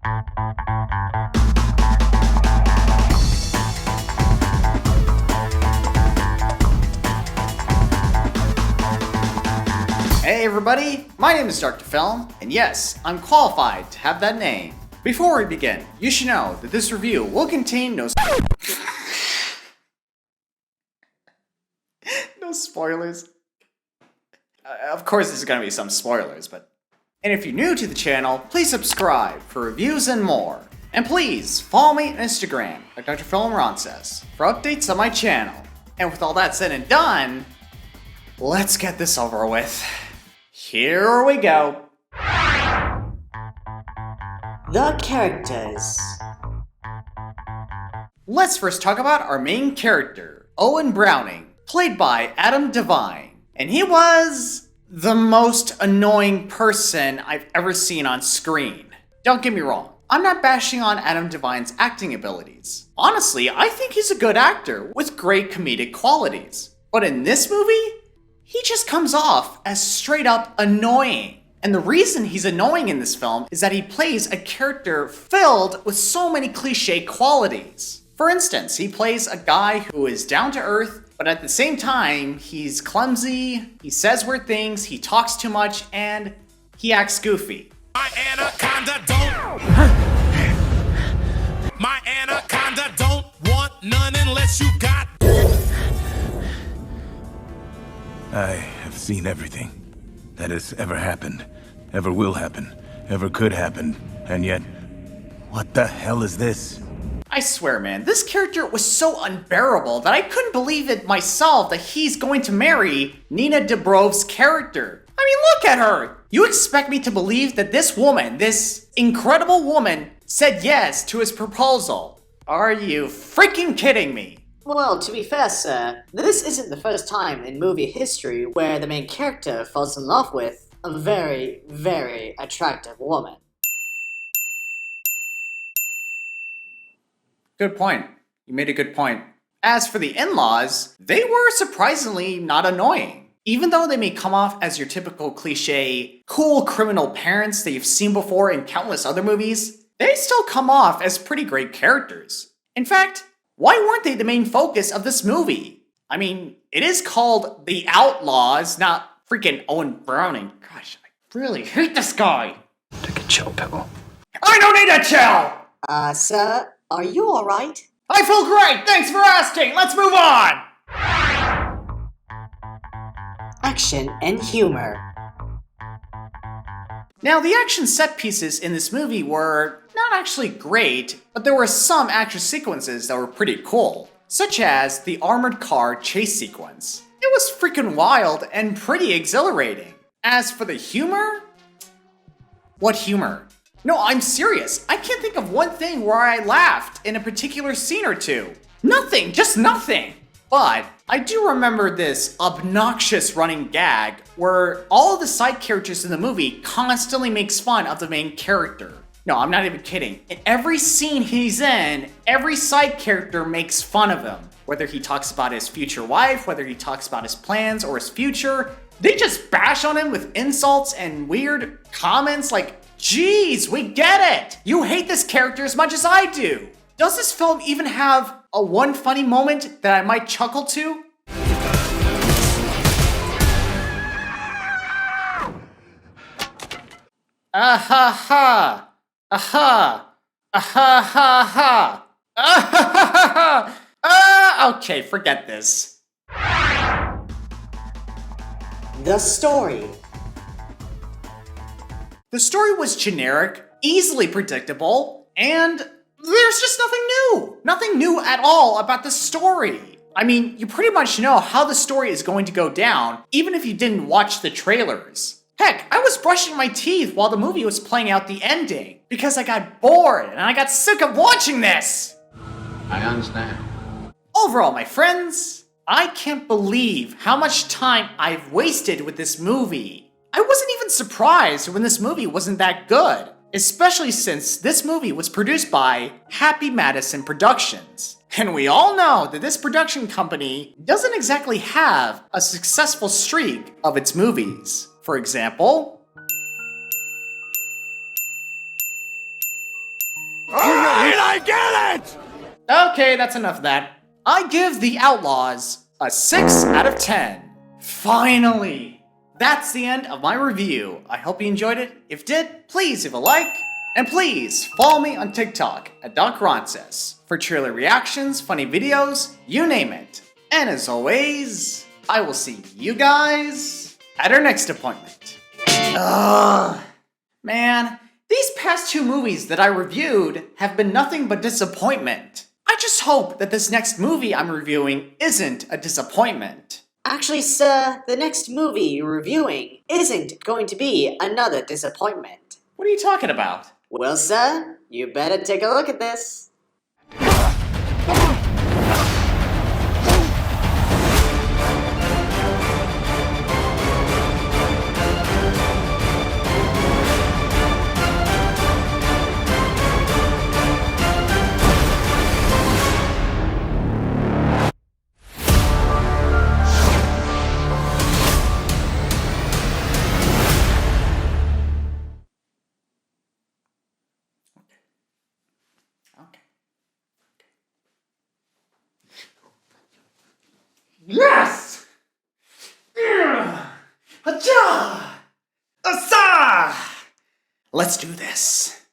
Hey everybody, my name is Dr. Film, and yes, I'm qualified to have that name. Before we begin, you should know that this review will contain no spoilers. Of course there's gonna be some spoilers, but... And if you're new to the channel, please subscribe for reviews and more. And please, follow me on Instagram, like Dr. Film Ron says, for updates on my channel. And with all that said and done, let's get this over with. Here we go. The characters. Let's first talk about our main character, Owen Browning, played by Adam Devine. And he was the most annoying person I've ever seen on screen. Don't get me wrong, I'm not bashing on Adam Devine's acting abilities. Honestly, I think he's a good actor with great comedic qualities. But in this movie, he just comes off as straight up annoying. And the reason he's annoying in this film is that he plays a character filled with so many cliche qualities. For instance, he plays a guy who is down to earth, but at the same time, he's clumsy, he says weird things, he talks too much, and he acts goofy. My anaconda don't want none unless you got. I have seen everything that has ever happened, ever will happen, ever could happen, and yet, what the hell is this? I swear, man, this character was so unbearable that I couldn't believe it myself that he's going to marry Nina Dobrov's character. I mean, look at her! You expect me to believe that this woman, this incredible woman, said yes to his proposal? Are you freaking kidding me? Well, to be fair, sir, this isn't the first time in movie history where the main character falls in love with a very, very attractive woman. Good point. You made a good point. As for the in-laws, they were surprisingly not annoying. Even though they may come off as your typical cliche, cool criminal parents that you've seen before in countless other movies, they still come off as pretty great characters. In fact, why weren't they the main focus of this movie? I mean, it is called The Outlaws, not freaking Owen Browning. Gosh, I really hate this guy. Take a chill pill. I don't need a chill! Sir, are you alright? I feel great, thanks for asking, let's move on! Action and humor. Now, the action set pieces in this movie were not actually great, but there were some action sequences that were pretty cool, such as the armored car chase sequence. It was freaking wild and pretty exhilarating. As for the humor? What humor? No, I'm serious. I can't think of one thing where I laughed in a particular scene or two. Nothing, just nothing. But I do remember this obnoxious running gag where all of the side characters in the movie constantly makes fun of the main character. No, I'm not even kidding. In every scene he's in, every side character makes fun of him. Whether he talks about his future wife, whether he talks about his plans or his future, they just bash on him with insults and weird comments like, geez, we get it! You hate this character as much as I do! Does this film even have a one funny moment that I might chuckle to? Ah-ha-ha! Aha! Aha-ha-ha! Ah-ha-ha-ha! Okay, forget this. The story. The story was generic, easily predictable, and there's just nothing new. Nothing new at all about the story. I mean, you pretty much know how the story is going to go down, even if you didn't watch the trailers. Heck, I was brushing my teeth while the movie was playing out the ending, because I got bored and I got sick of watching this. I understand. Overall, my friends, I can't believe how much time I've wasted with this movie. I wasn't even surprised when this movie wasn't that good, especially since this movie was produced by Happy Madison Productions. And we all know that this production company doesn't exactly have a successful streak of its movies. For example, Alright, I get it! Okay, that's enough of that. I give The Outlaws a 6 out of 10. Finally! That's the end of my review. I hope you enjoyed it. If you did, please leave a like. And please follow me on TikTok at DocRonces for trailer reactions, funny videos, you name it. And as always, I will see you guys at our next appointment. Ugh. Man, these past 2 movies that I reviewed have been nothing but disappointment. I just hope that this next movie I'm reviewing isn't a disappointment. Actually, sir, the next movie you're reviewing isn't going to be another disappointment. What are you talking about? Well, sir, you better take a look at this. Okay. Yes! Hacha! Asa! Let's do this.